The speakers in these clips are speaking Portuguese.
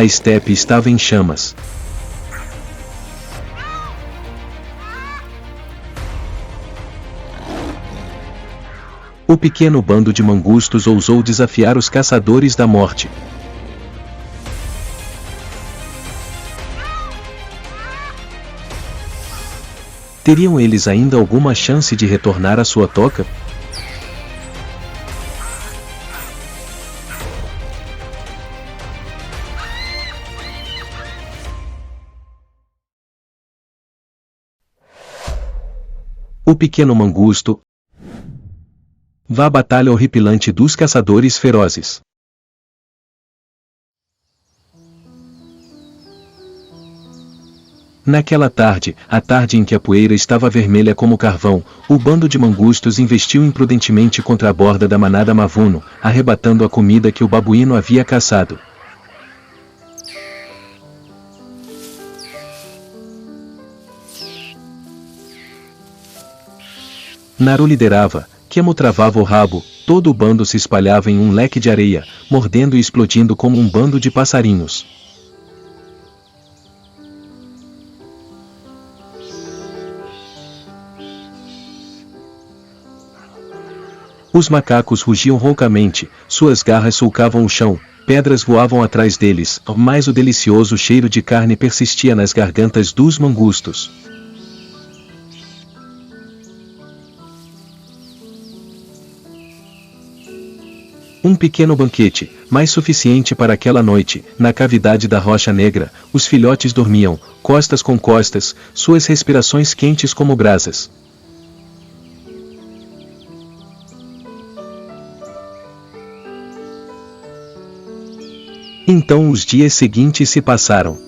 A estepe estava em chamas. O pequeno bando de mangustos ousou desafiar os caçadores da morte. Teriam eles ainda alguma chance de retornar à sua toca? O pequeno mangusto. Vá à batalha horripilante dos caçadores ferozes. Naquela tarde, a tarde em que a poeira estava vermelha como carvão, o bando de mangustos investiu imprudentemente contra a borda da manada Mavuno, arrebatando a comida que o babuíno havia caçado. Naru liderava, Kemo travava o rabo, todo o bando se espalhava em um leque de areia, mordendo e explodindo como um bando de passarinhos. Os macacos rugiam roucamente, suas garras sulcavam o chão, pedras voavam atrás deles, mas o delicioso cheiro de carne persistia nas gargantas dos mangustos. Um pequeno banquete, mais suficiente para aquela noite, na cavidade da rocha negra, os filhotes dormiam, costas com costas, suas respirações quentes como brasas. Então os dias seguintes se passaram.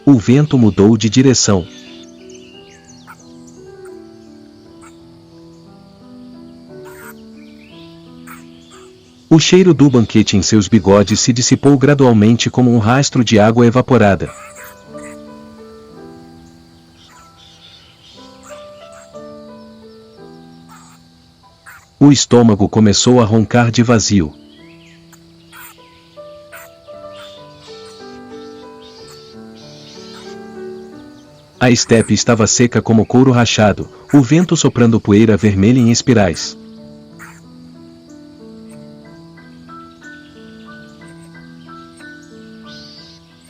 O vento mudou de direção. O cheiro do banquete em seus bigodes se dissipou gradualmente como um rastro de água evaporada. O estômago começou a roncar de vazio. A estepe estava seca como couro rachado, o vento soprando poeira vermelha em espirais.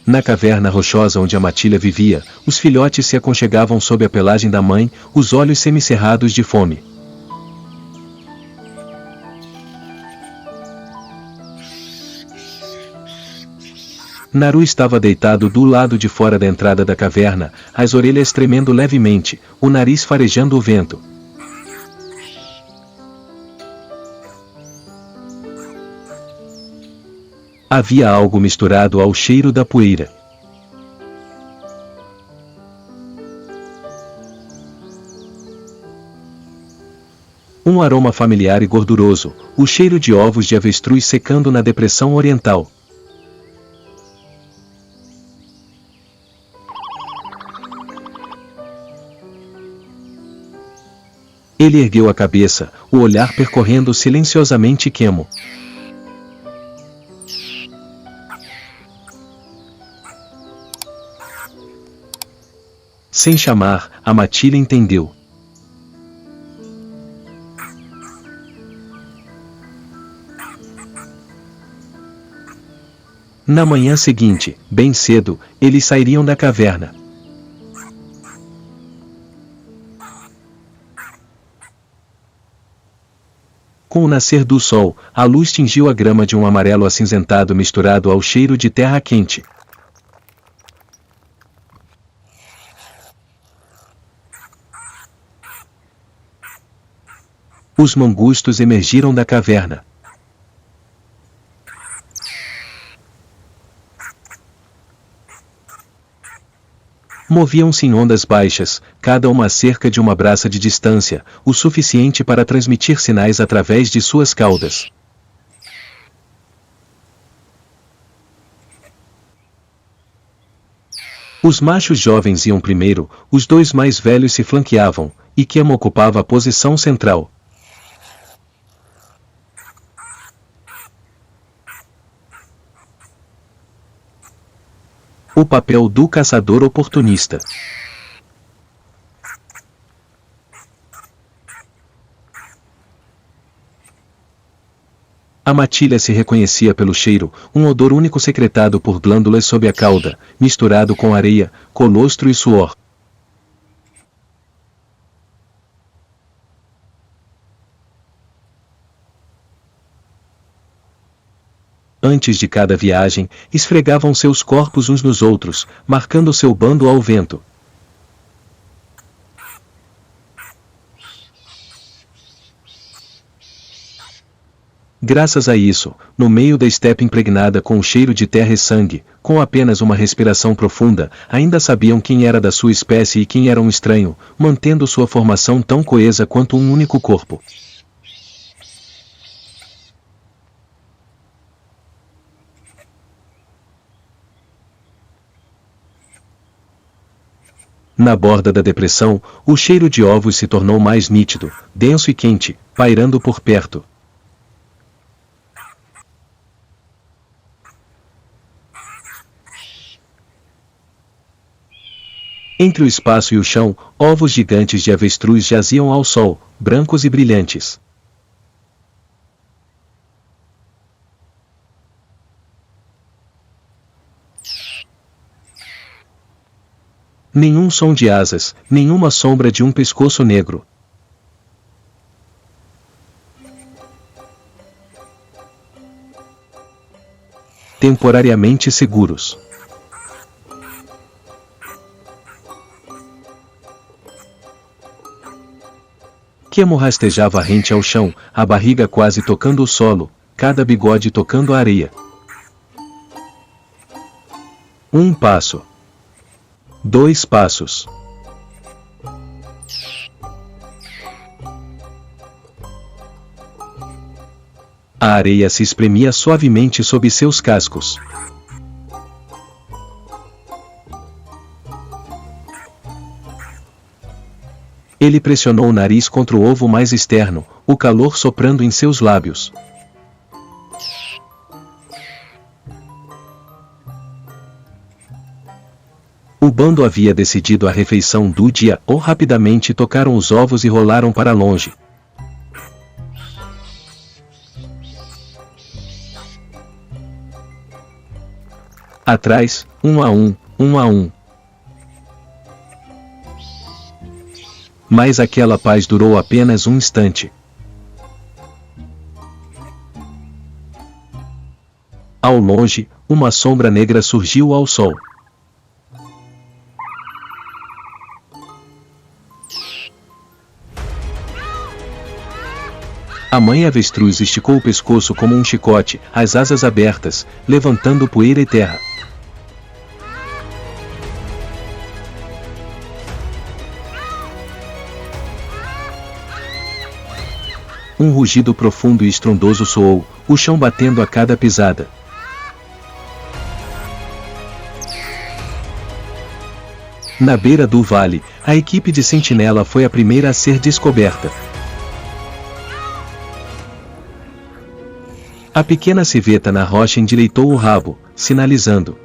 Na caverna rochosa onde a matilha vivia, os filhotes se aconchegavam sob a pelagem da mãe, os olhos semicerrados de fome. Naru estava deitado do lado de fora da entrada da caverna, as orelhas tremendo levemente, o nariz farejando o vento. Havia algo misturado ao cheiro da poeira. Um aroma familiar e gorduroso, o cheiro de ovos de avestruz secando na depressão oriental. Ele ergueu a cabeça, o olhar percorrendo silenciosamente Kemo. Sem chamar, a matilha entendeu. Na manhã seguinte, bem cedo, eles sairiam da caverna. Com o nascer do sol, a luz tingiu a grama de um amarelo acinzentado misturado ao cheiro de terra quente. Os mangustos emergiram da caverna. Moviam-se em ondas baixas, cada uma a cerca de uma braça de distância, o suficiente para transmitir sinais através de suas caudas. Os machos jovens iam primeiro, os dois mais velhos se flanqueavam, e Kemo ocupava a posição central. O papel do caçador oportunista. A matilha se reconhecia pelo cheiro, um odor único secretado por glândulas sob a cauda, misturado com areia, colostro e suor. Antes de cada viagem, esfregavam seus corpos uns nos outros, marcando seu bando ao vento. Graças a isso, no meio da estepe impregnada com o cheiro de terra e sangue, com apenas uma respiração profunda, ainda sabiam quem era da sua espécie e quem era um estranho, mantendo sua formação tão coesa quanto um único corpo. Na borda da depressão, o cheiro de ovos se tornou mais nítido, denso e quente, pairando por perto. Entre o espaço e o chão, ovos gigantes de avestruz jaziam ao sol, brancos e brilhantes. Nenhum som de asas, nenhuma sombra de um pescoço negro. Temporariamente seguros. Kemo rastejava rente ao chão, a barriga quase tocando o solo, cada bigode tocando a areia. Um passo. 2 passos. A areia se espremia suavemente sob seus cascos. Ele pressionou o nariz contra o ovo mais externo, o calor soprando em seus lábios. O bando havia decidido a refeição do dia, ou rapidamente tocaram os ovos e rolaram para longe. Atrás, um a um. Mas aquela paz durou apenas um instante. Ao longe, uma sombra negra surgiu ao sol. A mãe avestruz esticou o pescoço como um chicote, as asas abertas, levantando poeira e terra. Um rugido profundo e estrondoso soou, o chão batendo a cada pisada. Na beira do vale, a equipe de sentinela foi a primeira a ser descoberta. A pequena civeta na rocha endireitou o rabo, sinalizando.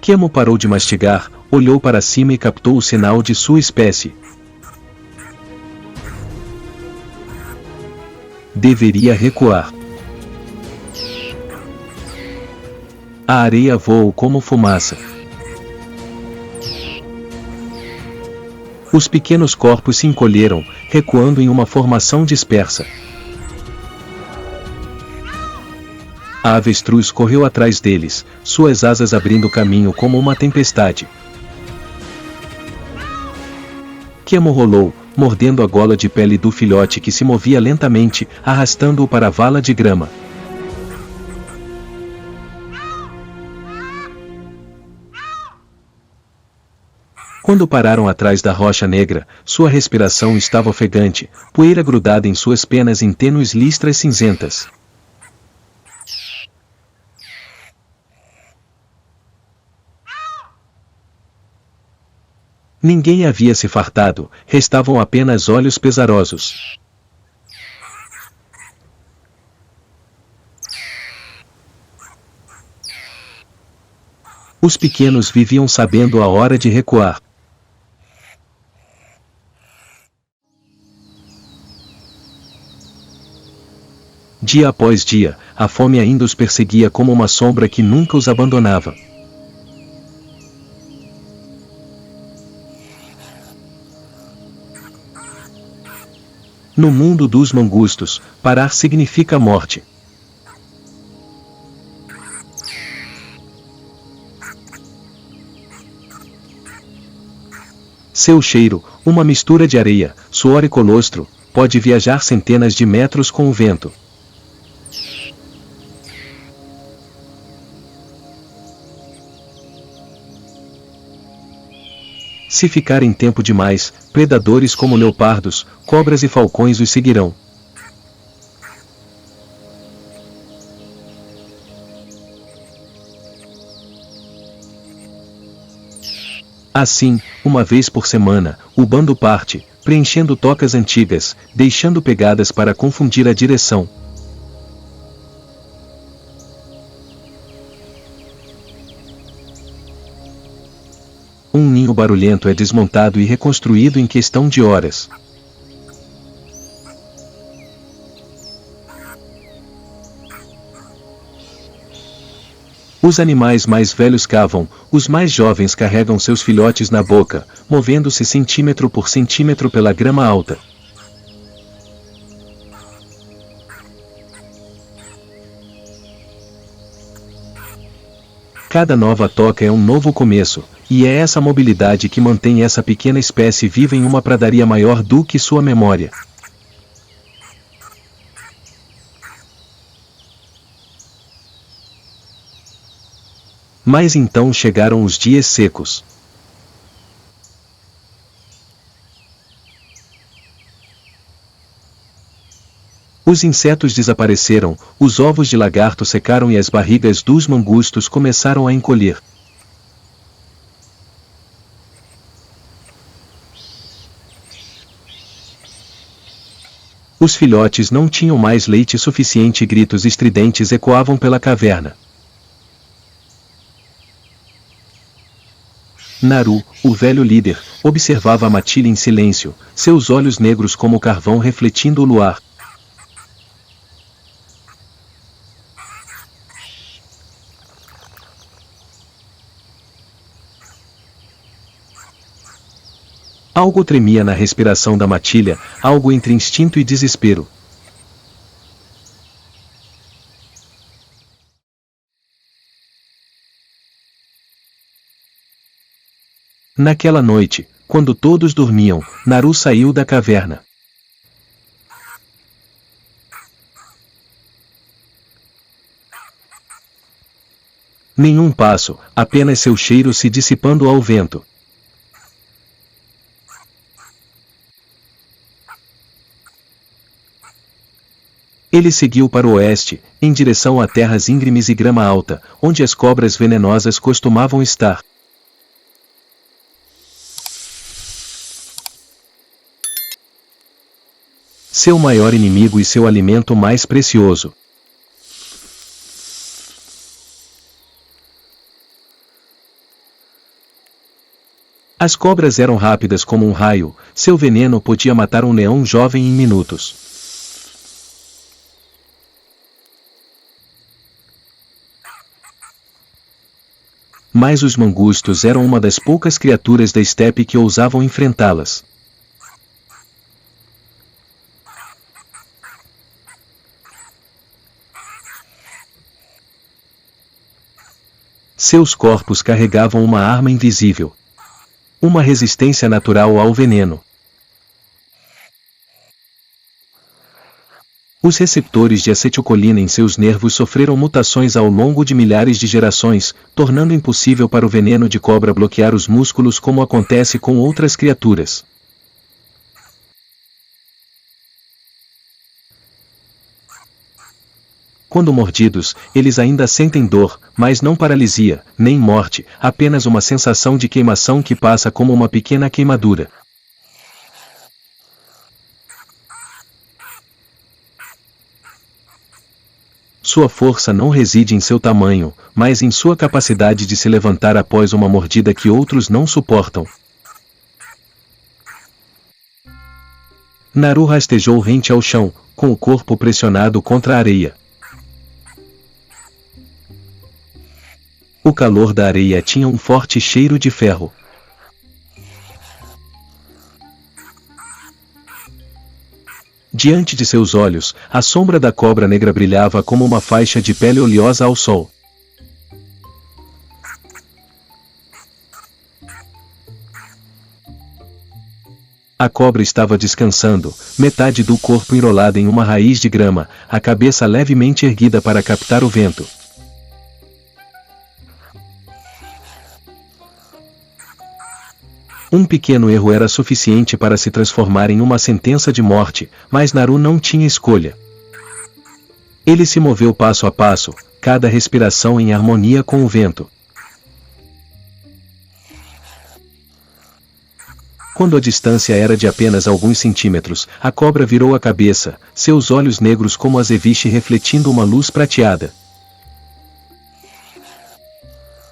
Kemo parou de mastigar, olhou para cima e captou o sinal de sua espécie. Deveria recuar. A areia voou como fumaça. Os pequenos corpos se encolheram, recuando em uma formação dispersa. A avestruz correu atrás deles, suas asas abrindo caminho como uma tempestade. Kemo rolou, mordendo a gola de pele do filhote que se movia lentamente, arrastando-o para a vala de grama. Quando pararam atrás da rocha negra, sua respiração estava ofegante, poeira grudada em suas penas em tênues listras cinzentas. Ninguém havia se fartado, restavam apenas olhos pesarosos. Os pequenos viviam sabendo a hora de recuar. Dia após dia, a fome ainda os perseguia como uma sombra que nunca os abandonava. No mundo dos mangustos, parar significa morte. Seu cheiro, uma mistura de areia, suor e colostro, pode viajar centenas de metros com o vento. Se ficarem tempo demais, predadores como leopardos, cobras e falcões os seguirão. Assim, uma vez por semana, o bando parte, preenchendo tocas antigas, deixando pegadas para confundir a direção. Um ninho barulhento é desmontado e reconstruído em questão de horas. Os animais mais velhos cavam, os mais jovens carregam seus filhotes na boca, movendo-se centímetro por centímetro pela grama alta. Cada nova toca é um novo começo, e é essa mobilidade que mantém essa pequena espécie viva em uma pradaria maior do que sua memória. Mas então chegaram os dias secos. Os insetos desapareceram, os ovos de lagarto secaram e as barrigas dos mangustos começaram a encolher. Os filhotes não tinham mais leite suficiente e gritos estridentes ecoavam pela caverna. Naru, o velho líder, observava a matilha em silêncio, seus olhos negros como carvão refletindo o luar. Algo tremia na respiração da matilha, algo entre instinto e desespero. Naquela noite, quando todos dormiam, Naru saiu da caverna. Nenhum passo, apenas seu cheiro se dissipando ao vento. Ele seguiu para o oeste, em direção a terras íngremes e grama alta, onde as cobras venenosas costumavam estar. Seu maior inimigo e seu alimento mais precioso. As cobras eram rápidas como um raio, seu veneno podia matar um leão jovem em minutos. Mas os mangustos eram uma das poucas criaturas da estepe que ousavam enfrentá-las. Seus corpos carregavam uma arma invisível. Uma resistência natural ao veneno. Os receptores de acetilcolina em seus nervos sofreram mutações ao longo de milhares de gerações, tornando impossível para o veneno de cobra bloquear os músculos como acontece com outras criaturas. Quando mordidos, eles ainda sentem dor, mas não paralisia, nem morte, apenas uma sensação de queimação que passa como uma pequena queimadura. Sua força não reside em seu tamanho, mas em sua capacidade de se levantar após uma mordida que outros não suportam. Naru rastejou rente ao chão, com o corpo pressionado contra a areia. O calor da areia tinha um forte cheiro de ferro. Diante de seus olhos, a sombra da cobra negra brilhava como uma faixa de pele oleosa ao sol. A cobra estava descansando, metade do corpo enrolada em uma raiz de grama, a cabeça levemente erguida para captar o vento. Um pequeno erro era suficiente para se transformar em uma sentença de morte, mas Naru não tinha escolha. Ele se moveu passo a passo, cada respiração em harmonia com o vento. Quando a distância era de apenas alguns centímetros, a cobra virou a cabeça, seus olhos negros como azeviche refletindo uma luz prateada.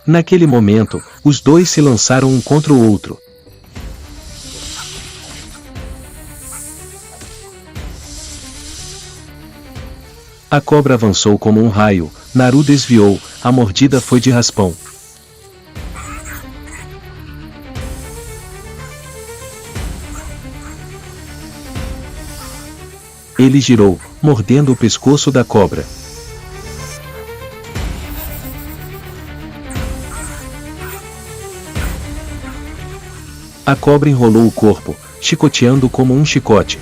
Naquele momento, os dois se lançaram um contra o outro. A cobra avançou como um raio, Naru desviou, a mordida foi de raspão. Ele girou, mordendo o pescoço da cobra. A cobra enrolou o corpo, chicoteando como um chicote.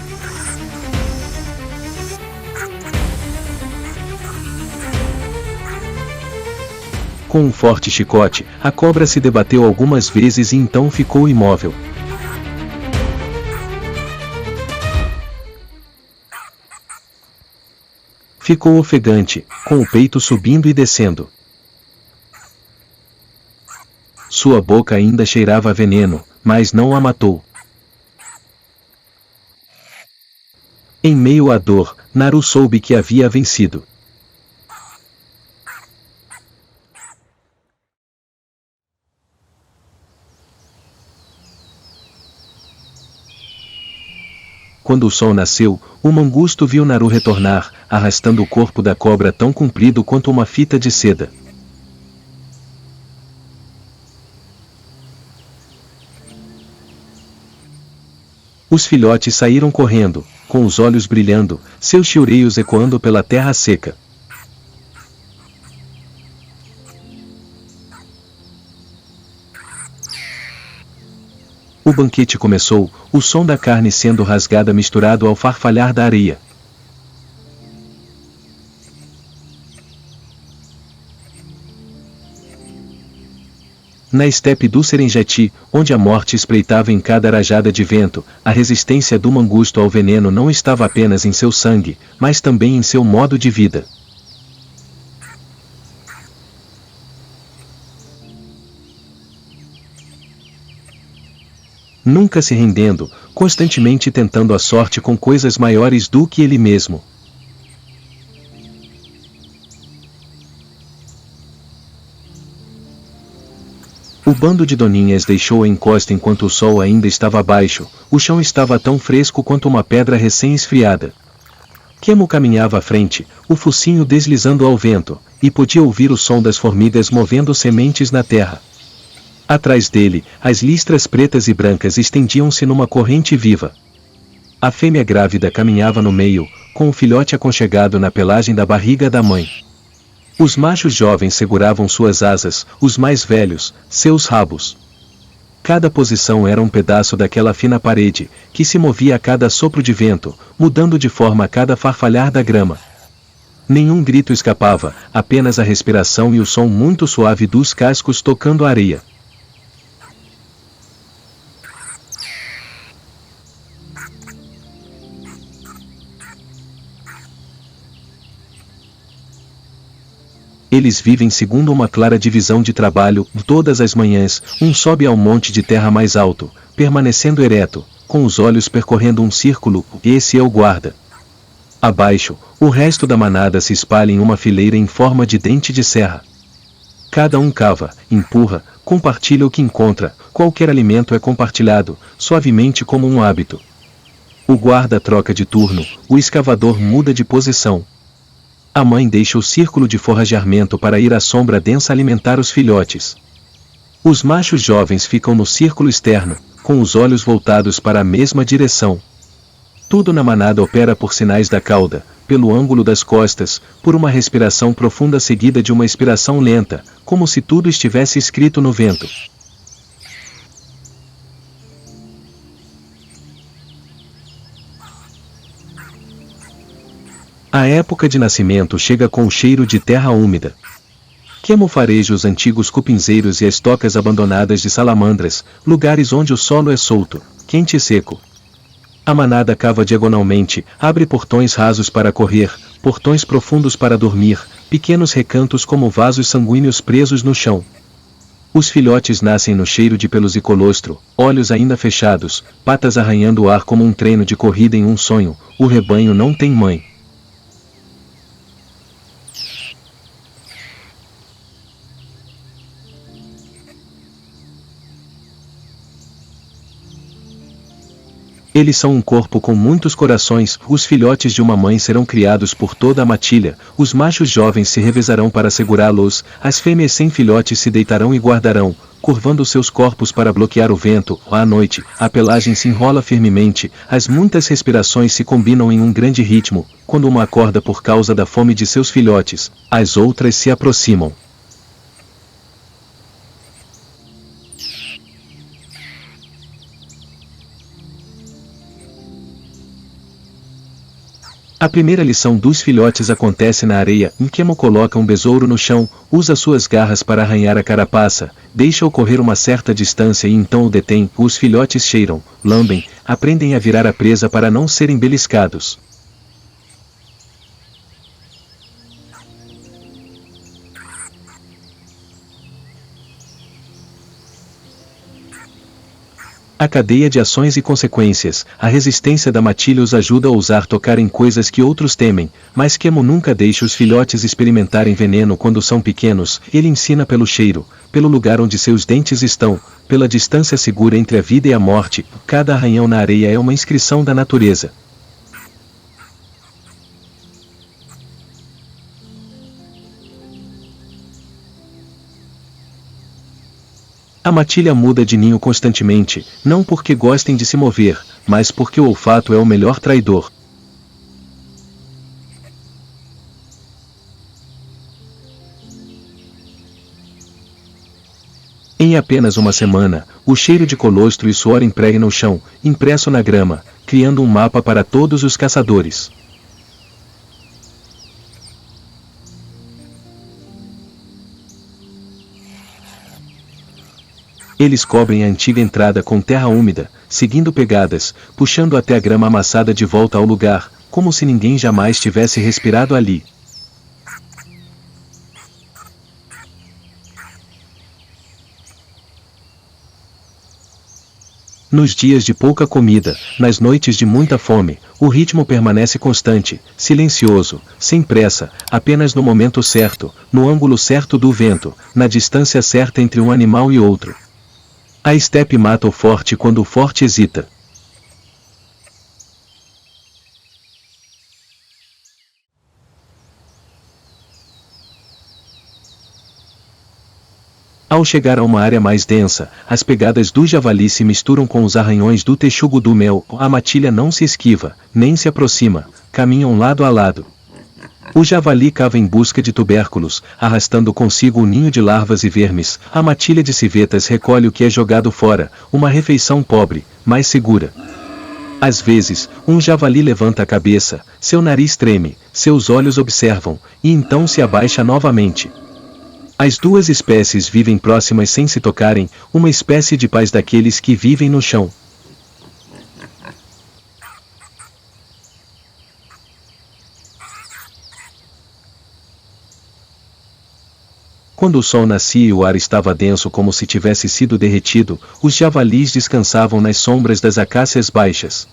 Com um forte chicote, a cobra se debateu algumas vezes e então ficou imóvel. Ficou ofegante, com o peito subindo e descendo. Sua boca ainda cheirava a veneno, mas não a matou. Em meio à dor, Naru soube que havia vencido. Quando o sol nasceu, o mangusto viu Naru retornar, arrastando o corpo da cobra tão comprido quanto uma fita de seda. Os filhotes saíram correndo, com os olhos brilhando, seus chilreios ecoando pela terra seca. O banquete começou, o som da carne sendo rasgada misturado ao farfalhar da areia. Na estepe do Serengeti, onde a morte espreitava em cada rajada de vento, a resistência do mangusto ao veneno não estava apenas em seu sangue, mas também em seu modo de vida. Nunca se rendendo, constantemente tentando a sorte com coisas maiores do que ele mesmo. O bando de doninhas deixou a encosta enquanto o sol ainda estava baixo, o chão estava tão fresco quanto uma pedra recém-esfriada. Kemo caminhava à frente, o focinho deslizando ao vento, e podia ouvir o som das formigas movendo sementes na terra. Atrás dele, as listras pretas e brancas estendiam-se numa corrente viva. A fêmea grávida caminhava no meio, com o filhote aconchegado na pelagem da barriga da mãe. Os machos jovens seguravam suas asas, os mais velhos, seus rabos. Cada posição era um pedaço daquela fina parede, que se movia a cada sopro de vento, mudando de forma a cada farfalhar da grama. Nenhum grito escapava, apenas a respiração e o som muito suave dos cascos tocando a areia. Eles vivem segundo uma clara divisão de trabalho, todas as manhãs, um sobe ao monte de terra mais alto, permanecendo ereto, com os olhos percorrendo um círculo, esse é o guarda. Abaixo, o resto da manada se espalha em uma fileira em forma de dente de serra. Cada um cava, empurra, compartilha o que encontra, qualquer alimento é compartilhado, suavemente como um hábito. O guarda troca de turno, o escavador muda de posição. A mãe deixa o círculo de forrageamento para ir à sombra densa alimentar os filhotes. Os machos jovens ficam no círculo externo, com os olhos voltados para a mesma direção. Tudo na manada opera por sinais da cauda, pelo ângulo das costas, por uma respiração profunda seguida de uma expiração lenta, como se tudo estivesse escrito no vento. A época de nascimento chega com o cheiro de terra úmida. Quemo fareja os antigos cupinzeiros e as tocas abandonadas de salamandras, lugares onde o solo é solto, quente e seco. A manada cava diagonalmente, abre portões rasos para correr, portões profundos para dormir, pequenos recantos como vasos sanguíneos presos no chão. Os filhotes nascem no cheiro de pelos e colostro, olhos ainda fechados, patas arranhando o ar como um treino de corrida em um sonho. O rebanho não tem mãe. Eles são um corpo com muitos corações, os filhotes de uma mãe serão criados por toda a matilha, os machos jovens se revezarão para segurá-los, as fêmeas sem filhotes se deitarão e guardarão, curvando seus corpos para bloquear o vento. À noite, a pelagem se enrola firmemente, as muitas respirações se combinam em um grande ritmo, quando uma acorda por causa da fome de seus filhotes, as outras se aproximam. A primeira lição dos filhotes acontece na areia. Nkemo coloca um besouro no chão, usa suas garras para arranhar a carapaça, deixa-o correr uma certa distância e então o detém. Os filhotes cheiram, lambem, aprendem a virar a presa para não serem beliscados. A cadeia de ações e consequências, a resistência da matilha os ajuda a ousar tocar em coisas que outros temem, mas Kemo nunca deixa os filhotes experimentarem veneno quando são pequenos. Ele ensina pelo cheiro, pelo lugar onde seus dentes estão, pela distância segura entre a vida e a morte. Cada arranhão na areia é uma inscrição da natureza. A matilha muda de ninho constantemente, não porque gostem de se mover, mas porque o olfato é o melhor traidor. Em apenas uma semana, o cheiro de colostro e suor impregna o chão, impresso na grama, criando um mapa para todos os caçadores. Eles cobrem a antiga entrada com terra úmida, seguindo pegadas, puxando até a grama amassada de volta ao lugar, como se ninguém jamais tivesse respirado ali. Nos dias de pouca comida, nas noites de muita fome, o ritmo permanece constante, silencioso, sem pressa, apenas no momento certo, no ângulo certo do vento, na distância certa entre um animal e outro. A estepe mata o forte quando o forte hesita. Ao chegar a uma área mais densa, as pegadas do javali se misturam com os arranhões do texugo do mel. A matilha não se esquiva, nem se aproxima, caminham lado a lado. O javali cava em busca de tubérculos, arrastando consigo um ninho de larvas e vermes. A matilha de civetas recolhe o que é jogado fora, uma refeição pobre, mas segura. Às vezes, um javali levanta a cabeça, seu nariz treme, seus olhos observam, e então se abaixa novamente. As duas espécies vivem próximas sem se tocarem, uma espécie de paz daqueles que vivem no chão. Quando o sol nascia e o ar estava denso como se tivesse sido derretido, os javalis descansavam nas sombras das acácias baixas.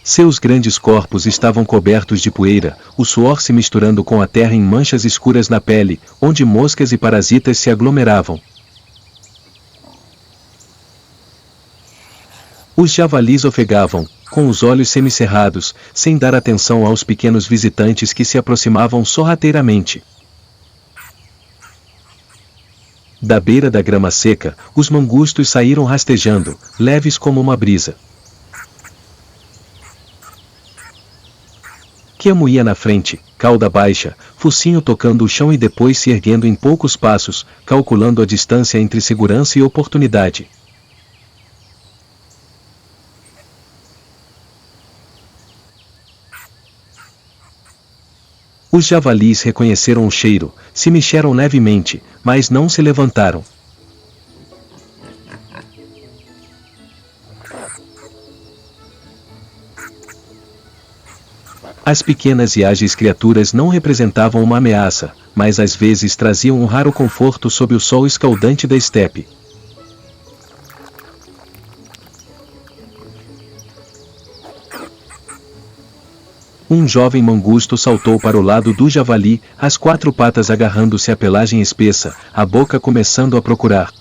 Seus grandes corpos estavam cobertos de poeira, o suor se misturando com a terra em manchas escuras na pele, onde moscas e parasitas se aglomeravam. Os javalis ofegavam, com os olhos semicerrados, sem dar atenção aos pequenos visitantes que se aproximavam sorrateiramente. Da beira da grama seca, os mangustos saíram rastejando, leves como uma brisa. Keamo ia na frente, cauda baixa, focinho tocando o chão e depois se erguendo em poucos passos, calculando a distância entre segurança e oportunidade. Os javalis reconheceram o cheiro, se mexeram levemente, mas não se levantaram. As pequenas e ágeis criaturas não representavam uma ameaça, mas às vezes traziam um raro conforto sob o sol escaldante da estepe. Um jovem mangusto saltou para o lado do javali, as quatro patas agarrando-se à pelagem espessa, a boca começando a procurar.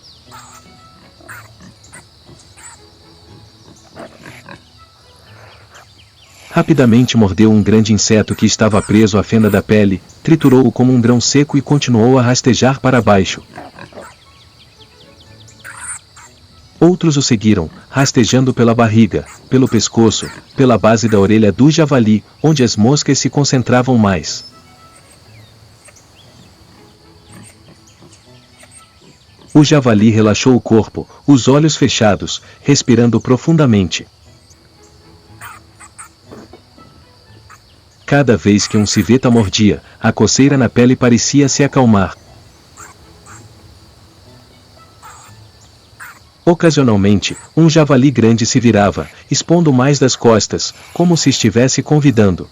Rapidamente mordeu um grande inseto que estava preso à fenda da pele, triturou-o como um grão seco e continuou a rastejar para baixo. Outros o seguiram, rastejando pela barriga, pelo pescoço, pela base da orelha do javali, onde as moscas se concentravam mais. O javali relaxou o corpo, os olhos fechados, respirando profundamente. Cada vez que um civeta mordia, a coceira na pele parecia se acalmar. Ocasionalmente, um javali grande se virava, expondo mais das costas, como se estivesse convidando.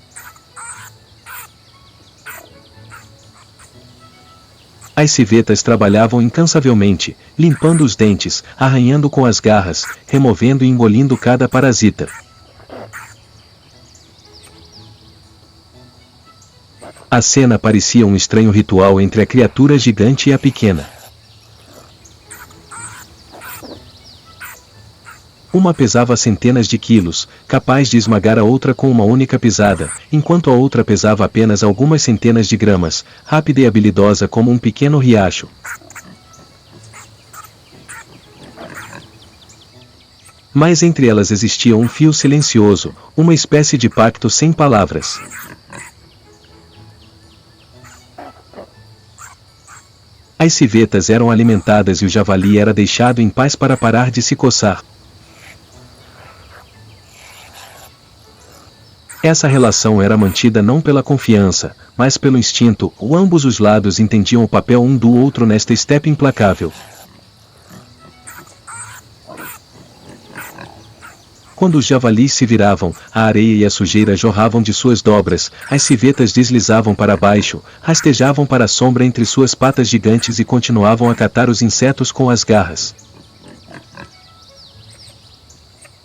As civetas trabalhavam incansavelmente, limpando os dentes, arranhando com as garras, removendo e engolindo cada parasita. A cena parecia um estranho ritual entre a criatura gigante e a pequena. Uma pesava centenas de quilos, capaz de esmagar a outra com uma única pisada, enquanto a outra pesava apenas algumas centenas de gramas, rápida e habilidosa como um pequeno riacho. Mas entre elas existia um fio silencioso, uma espécie de pacto sem palavras. As civetas eram alimentadas e o javali era deixado em paz para parar de se coçar. Essa relação era mantida não pela confiança, mas pelo instinto, ambos os lados entendiam o papel um do outro nesta estepe implacável. Quando os javalis se viravam, a areia e a sujeira jorravam de suas dobras, as civetas deslizavam para baixo, rastejavam para a sombra entre suas patas gigantes e continuavam a catar os insetos com as garras.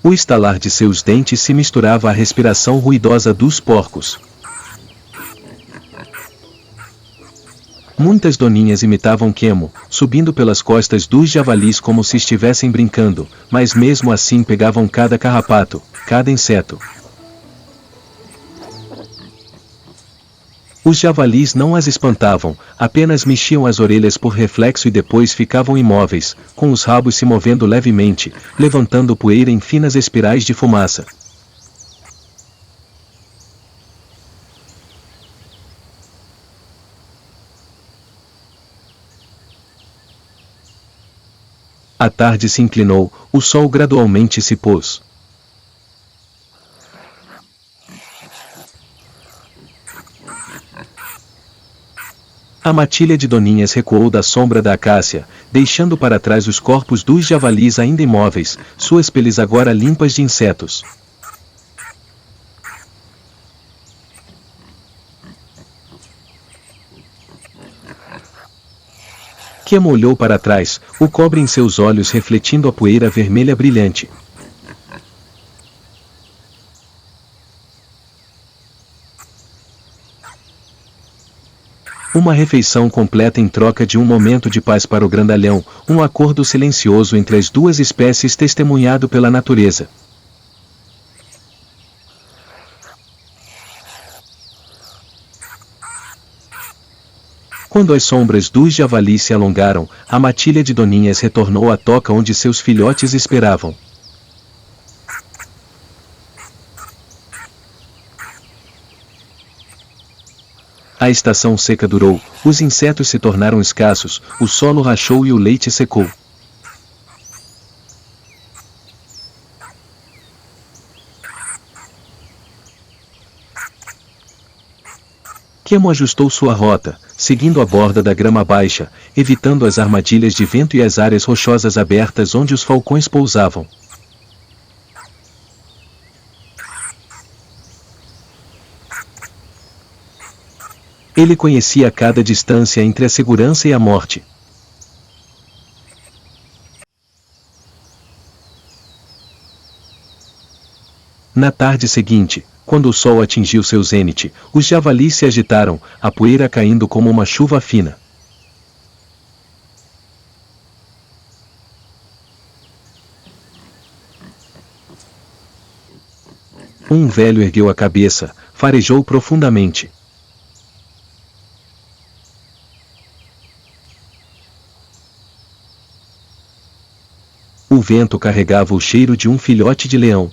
O estalar de seus dentes se misturava à respiração ruidosa dos porcos. Muitas doninhas imitavam Keamo, subindo pelas costas dos javalis como se estivessem brincando, mas mesmo assim pegavam cada carrapato, cada inseto. Os javalis não as espantavam, apenas mexiam as orelhas por reflexo e depois ficavam imóveis, com os rabos se movendo levemente, levantando poeira em finas espirais de fumaça. A tarde se inclinou, o sol gradualmente se pôs. A matilha de doninhas recuou da sombra da acácia, deixando para trás os corpos dos javalis ainda imóveis, suas peles agora limpas de insetos. Keamo olhou para trás, o cobre em seus olhos refletindo a poeira vermelha brilhante. Uma refeição completa em troca de um momento de paz para o grandalhão, um acordo silencioso entre as duas espécies testemunhado pela natureza. Quando as sombras dos javalis se alongaram, a matilha de Doninhas retornou à toca onde seus filhotes esperavam. A estação seca durou, os insetos se tornaram escassos, o solo rachou e o leite secou. Quemo ajustou sua rota, seguindo a borda da grama baixa, evitando as armadilhas de vento e as áreas rochosas abertas onde os falcões pousavam. Ele conhecia cada distância entre a segurança e a morte. Na tarde seguinte, quando o sol atingiu seu zênite, os javalis se agitaram, a poeira caindo como uma chuva fina. Um velho ergueu a cabeça, farejou profundamente. O vento carregava o cheiro de um filhote de leão.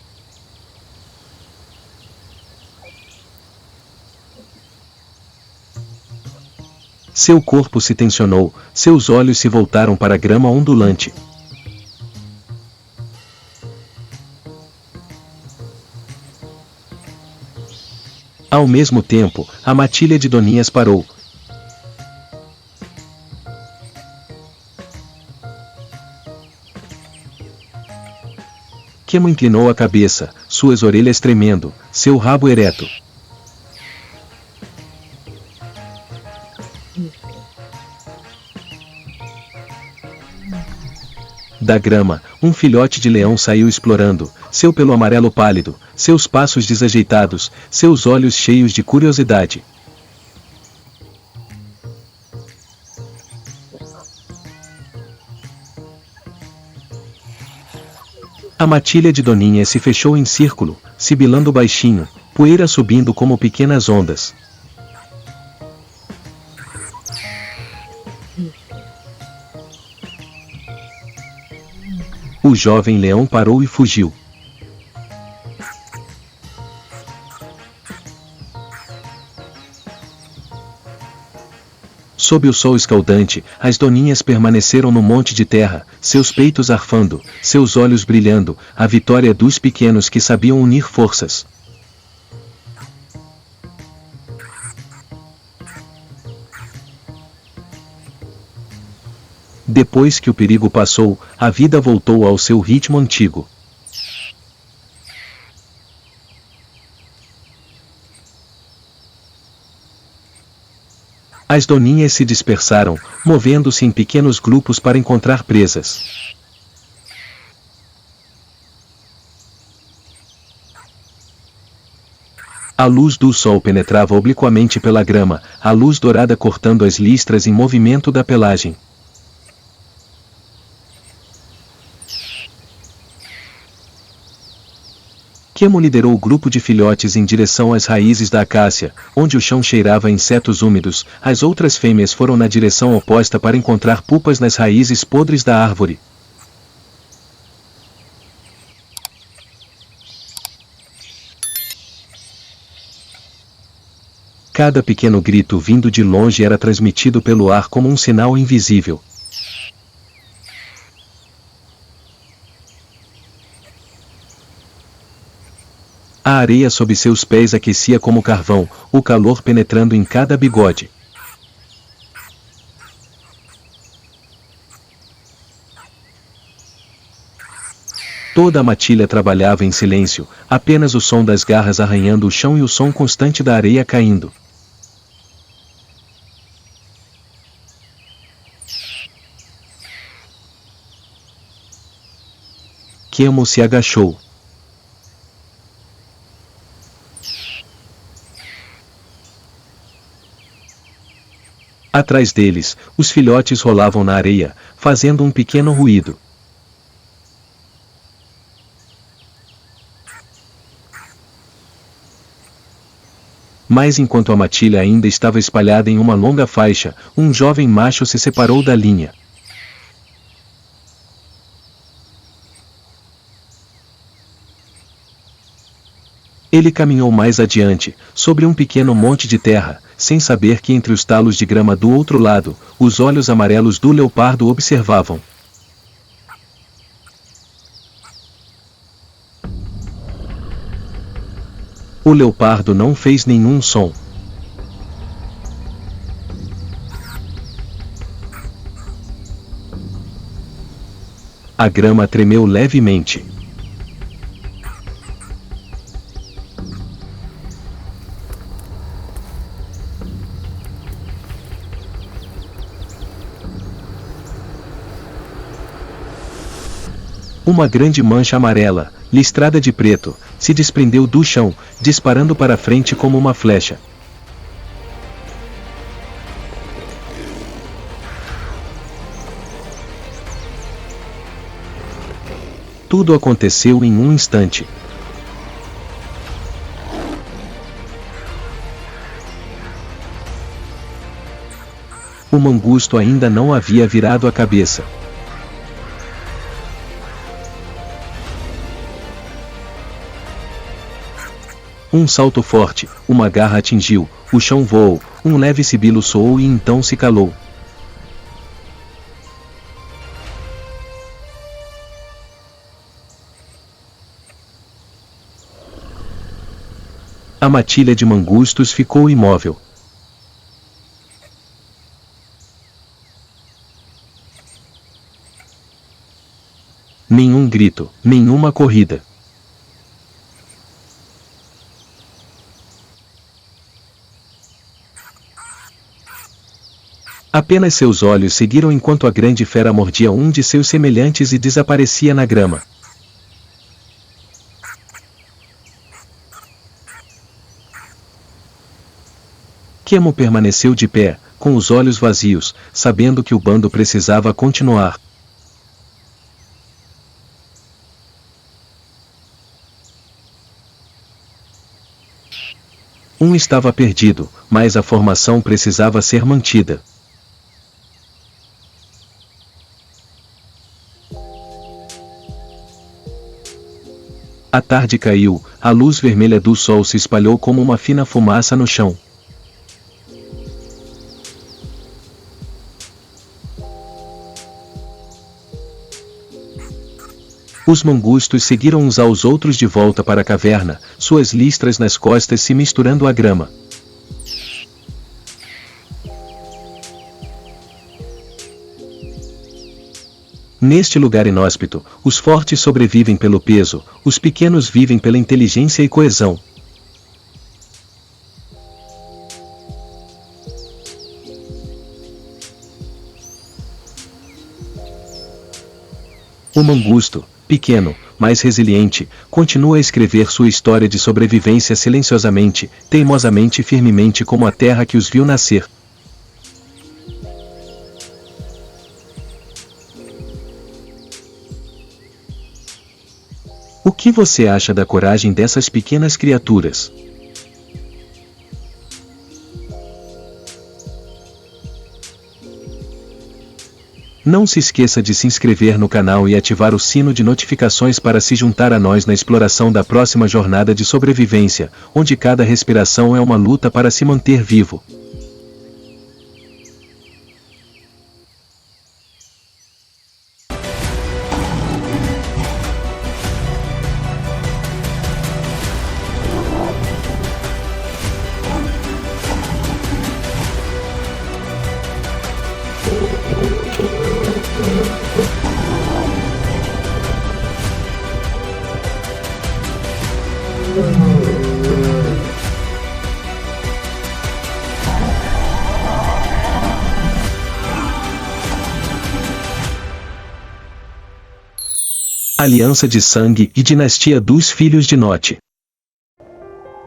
Seu corpo se tensionou, seus olhos se voltaram para a grama ondulante. Ao mesmo tempo, a matilha de Doninhas parou. Quemo inclinou a cabeça, suas orelhas tremendo, seu rabo ereto. Da grama, um filhote de leão saiu explorando, seu pelo amarelo pálido, seus passos desajeitados, seus olhos cheios de curiosidade. A matilha de Doninha se fechou em círculo, sibilando baixinho, poeira subindo como pequenas ondas. O jovem leão parou e fugiu. Sob o sol escaldante, as doninhas permaneceram no monte de terra, seus peitos arfando, seus olhos brilhando, a vitória dos pequenos que sabiam unir forças. Depois que o perigo passou, a vida voltou ao seu ritmo antigo. As doninhas se dispersaram, movendo-se em pequenos grupos para encontrar presas. A luz do sol penetrava obliquamente pela grama, a luz dourada cortando as listras em movimento da pelagem. Quemo liderou o grupo de filhotes em direção às raízes da acácia, onde o chão cheirava a insetos úmidos, as outras fêmeas foram na direção oposta para encontrar pupas nas raízes podres da árvore. Cada pequeno grito vindo de longe era transmitido pelo ar como um sinal invisível. A areia sob seus pés aquecia como carvão, o calor penetrando em cada bigode. Toda a matilha trabalhava em silêncio, apenas o som das garras arranhando o chão e o som constante da areia caindo. Quemo se agachou. Atrás deles, os filhotes rolavam na areia, fazendo um pequeno ruído. Mas enquanto a matilha ainda estava espalhada em uma longa faixa, um jovem macho se separou da linha. Ele caminhou mais adiante, sobre um pequeno monte de terra, sem saber que entre os talos de grama do outro lado, os olhos amarelos do leopardo observavam. O leopardo não fez nenhum som. A grama tremeu levemente. Uma grande mancha amarela, listrada de preto, se desprendeu do chão, disparando para frente como uma flecha. Tudo aconteceu em um instante. O mangusto ainda não havia virado a cabeça. Um salto forte, uma garra atingiu, o chão voou, um leve sibilo soou e então se calou. A matilha de mangustos ficou imóvel. Nenhum grito, nenhuma corrida. Apenas seus olhos seguiram enquanto a grande fera mordia um de seus semelhantes e desaparecia na grama. Kemo permaneceu de pé, com os olhos vazios, sabendo que o bando precisava continuar. Um estava perdido, mas a formação precisava ser mantida. A tarde caiu, a luz vermelha do sol se espalhou como uma fina fumaça no chão. Os mangustos seguiram uns aos outros de volta para a caverna, suas listras nas costas se misturando à grama. Neste lugar inóspito, os fortes sobrevivem pelo peso, os pequenos vivem pela inteligência e coesão. O mangusto, pequeno, mas resiliente, continua a escrever sua história de sobrevivência silenciosamente, teimosamente e firmemente como a terra que os viu nascer. O que você acha da coragem dessas pequenas criaturas? Não se esqueça de se inscrever no canal e ativar o sino de notificações para se juntar a nós na exploração da próxima jornada de sobrevivência, onde cada respiração é uma luta para se manter vivo. Aliança de sangue e dinastia dos filhos de Note.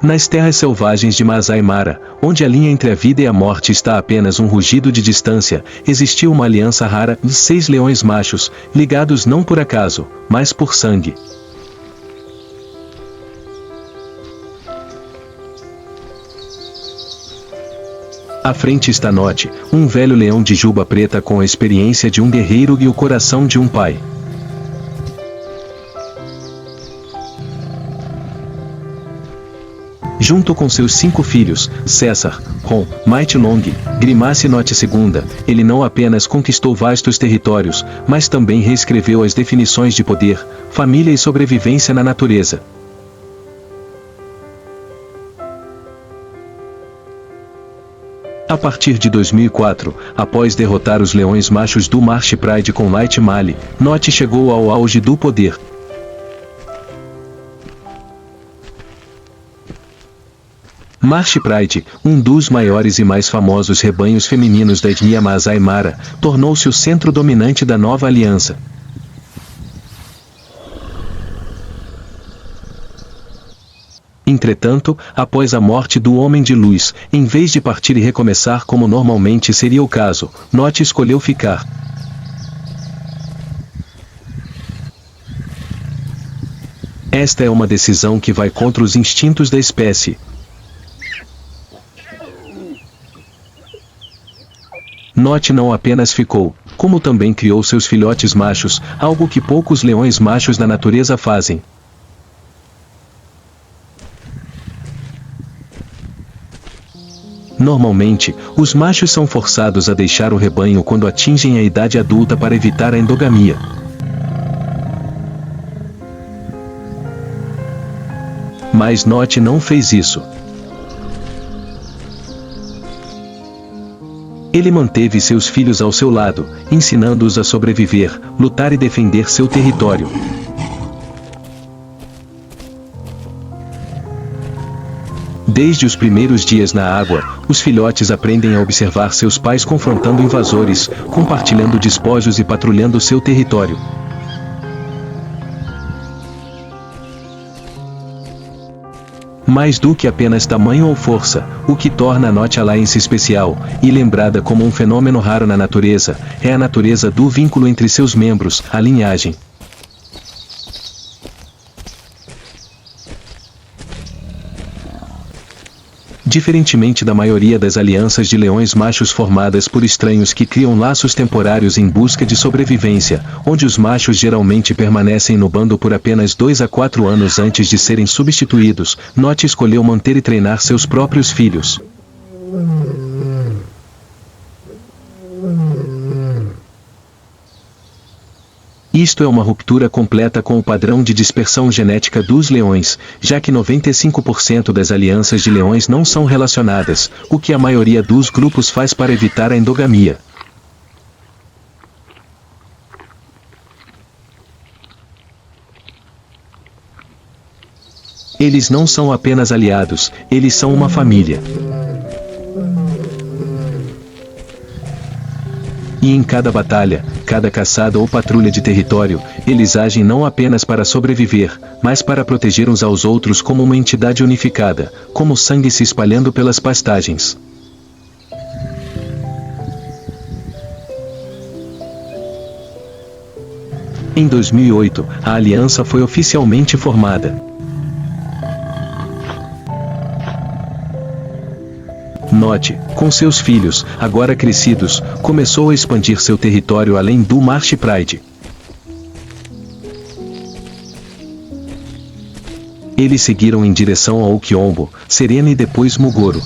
Nas terras selvagens de Masai Mara, onde a linha entre a vida e a morte está a apenas um rugido de distância, existiu uma aliança rara de 6 leões machos, ligados não por acaso, mas por sangue. À frente está Note, um velho leão de juba preta com a experiência de um guerreiro e o coração de um pai. Junto com seus 5 filhos, César, Ron, Mighty Long, Grimace e Note II, ele não apenas conquistou vastos territórios, mas também reescreveu as definições de poder, família e sobrevivência na natureza. A partir de 2004, após derrotar os leões machos do Marsh Pride com Light Mali, Note chegou ao auge do poder. Marsh Pride, um dos maiores e mais famosos rebanhos femininos da etnia Masai Mara, tornou-se o centro dominante da nova aliança. Entretanto, após a morte do Homem de Luz, em vez de partir e recomeçar como normalmente seria o caso, Note escolheu ficar. Esta é uma decisão que vai contra os instintos da espécie. Note não apenas ficou, como também criou seus filhotes machos, algo que poucos leões machos na natureza fazem. Normalmente, os machos são forçados a deixar o rebanho quando atingem a idade adulta para evitar a endogamia. Mas Note não fez isso. Ele manteve seus filhos ao seu lado, ensinando-os a sobreviver, lutar e defender seu território. Desde os primeiros dias na água, os filhotes aprendem a observar seus pais confrontando invasores, compartilhando despojos e patrulhando seu território. Mais do que apenas tamanho ou força, o que torna a Note Alliance especial, e lembrada como um fenômeno raro na natureza, é a natureza do vínculo entre seus membros, a linhagem. Diferentemente da maioria das alianças de leões machos formadas por estranhos que criam laços temporários em busca de sobrevivência, onde os machos geralmente permanecem no bando por apenas 2 a 4 anos antes de serem substituídos, Note escolheu manter e treinar seus próprios filhos. Isto é uma ruptura completa com o padrão de dispersão genética dos leões, já que 95% das alianças de leões não são relacionadas, o que a maioria dos grupos faz para evitar a endogamia. Eles não são apenas aliados, eles são uma família. E em cada batalha, cada caçada ou patrulha de território, eles agem não apenas para sobreviver, mas para proteger uns aos outros como uma entidade unificada, como sangue se espalhando pelas pastagens. Em 2008, a aliança foi oficialmente formada. Note, com seus filhos, agora crescidos, começou a expandir seu território além do Marsh Pride. Eles seguiram em direção ao Ukiombo, Serena e depois Mugoro.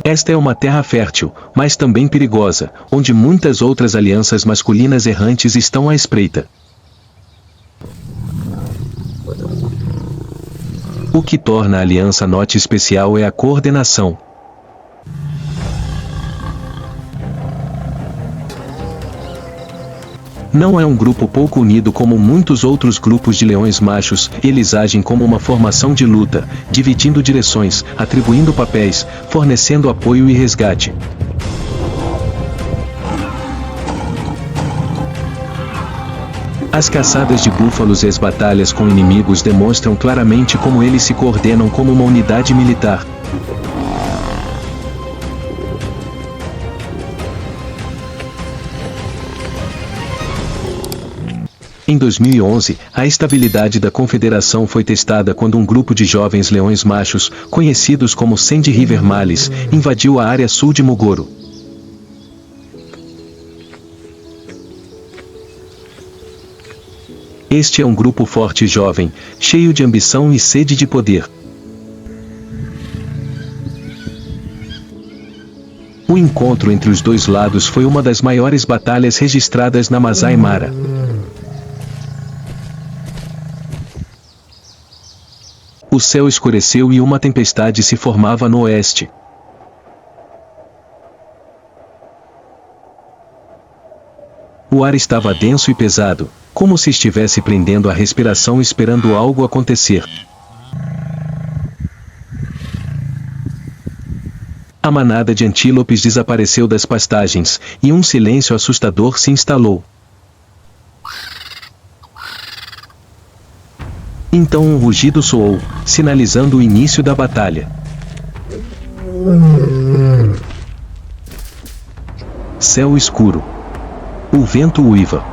Esta é uma terra fértil, mas também perigosa, onde muitas outras alianças masculinas errantes estão à espreita. O que torna a aliança Note especial é a coordenação. Não é um grupo pouco unido como muitos outros grupos de leões machos, eles agem como uma formação de luta, dividindo direções, atribuindo papéis, fornecendo apoio e resgate. As caçadas de búfalos e as batalhas com inimigos demonstram claramente como eles se coordenam como uma unidade militar. Em 2011, a estabilidade da confederação foi testada quando um grupo de jovens leões machos, conhecidos como Sandy River Males, invadiu a área sul de Mogoro. Este é um grupo forte e jovem, cheio de ambição e sede de poder. O encontro entre os dois lados foi uma das maiores batalhas registradas na Masai Mara. O céu escureceu e uma tempestade se formava no oeste. O ar estava denso e pesado, como se estivesse prendendo a respiração esperando algo acontecer. A manada de antílopes desapareceu das pastagens, e um silêncio assustador se instalou. Então um rugido soou, sinalizando o início da batalha. Céu escuro. O vento uiva.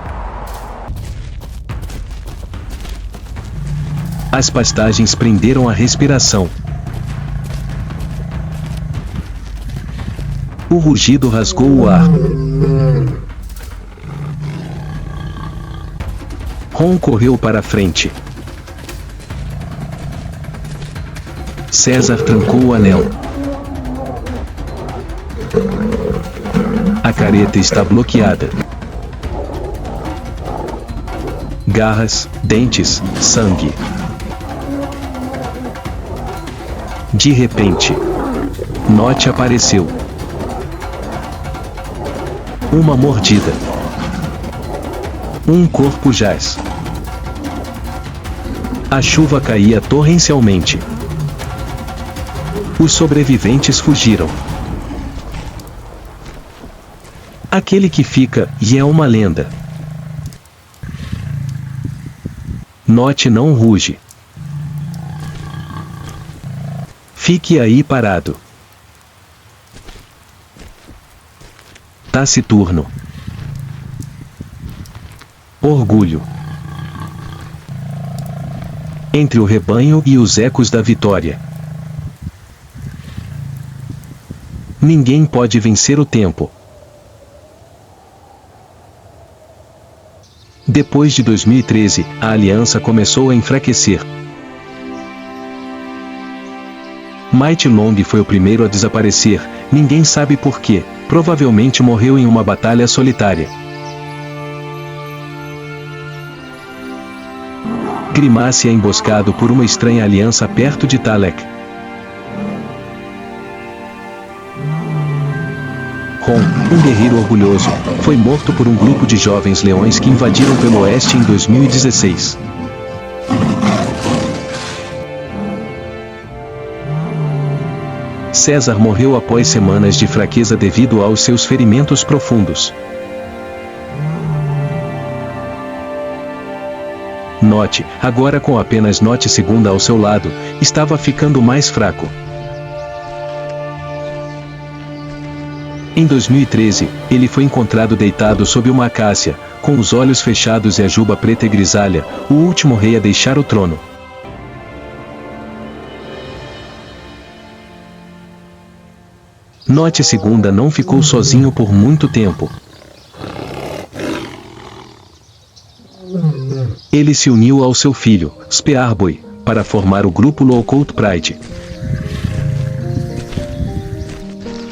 As pastagens prenderam a respiração. O rugido rasgou o ar. Ron correu para a frente. César trancou o anel. A careta está bloqueada. Garras, dentes, sangue. De repente, Note apareceu. Uma mordida. Um corpo jaz. A chuva caía torrencialmente. Os sobreviventes fugiram. Aquele que fica, e é uma lenda. Note não ruge. Fique aí parado. Taciturno. Orgulho. Entre o rebanho e os ecos da vitória. Ninguém pode vencer o tempo. Depois de 2013, a aliança começou a enfraquecer. Mighty Long foi o primeiro a desaparecer, ninguém sabe por quê, provavelmente morreu em uma batalha solitária. Grimace é emboscado por uma estranha aliança perto de Talek. Ron, um guerreiro orgulhoso, foi morto por um grupo de jovens leões que invadiram pelo oeste em 2016. César morreu após semanas de fraqueza devido aos seus ferimentos profundos. Note, agora com apenas Note segunda ao seu lado, estava ficando mais fraco. Em 2013, ele foi encontrado deitado sob uma acácia, com os olhos fechados e a juba preta e grisalha, o último rei a deixar o trono. Note segunda não ficou sozinho por muito tempo. Ele se uniu ao seu filho, Spearboy, para formar o grupo Lowcoat Pride.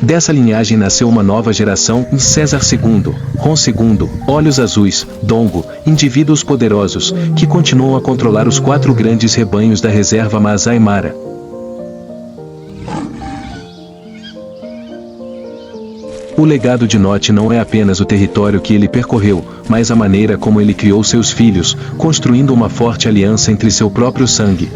Dessa linhagem nasceu uma nova geração, César II, Ron II, Olhos Azuis, Dongo, indivíduos poderosos, que continuam a controlar os 4 grandes rebanhos da reserva Masai Mara. O legado de Note não é apenas o território que ele percorreu, mas a maneira como ele criou seus filhos, construindo uma forte aliança entre seu próprio sangue.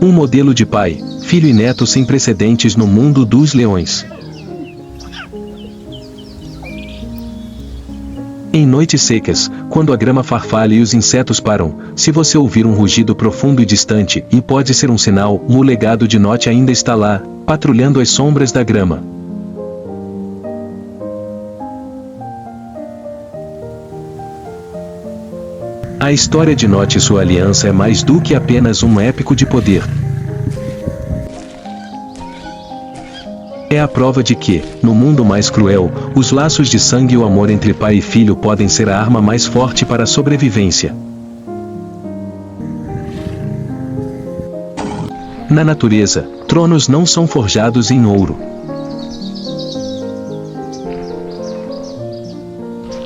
Um modelo de pai, filho e neto sem precedentes no mundo dos leões. Em noites secas, quando a grama farfalha e os insetos param, se você ouvir um rugido profundo e distante, e pode ser um sinal, o legado de Note ainda está lá, patrulhando as sombras da grama. A história de Note e sua aliança é mais do que apenas um épico de poder. É a prova de que, no mundo mais cruel, os laços de sangue e o amor entre pai e filho podem ser a arma mais forte para a sobrevivência. Na natureza, tronos não são forjados em ouro.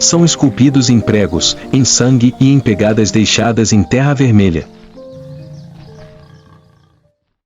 São esculpidos em pregos, em sangue e em pegadas deixadas em terra vermelha.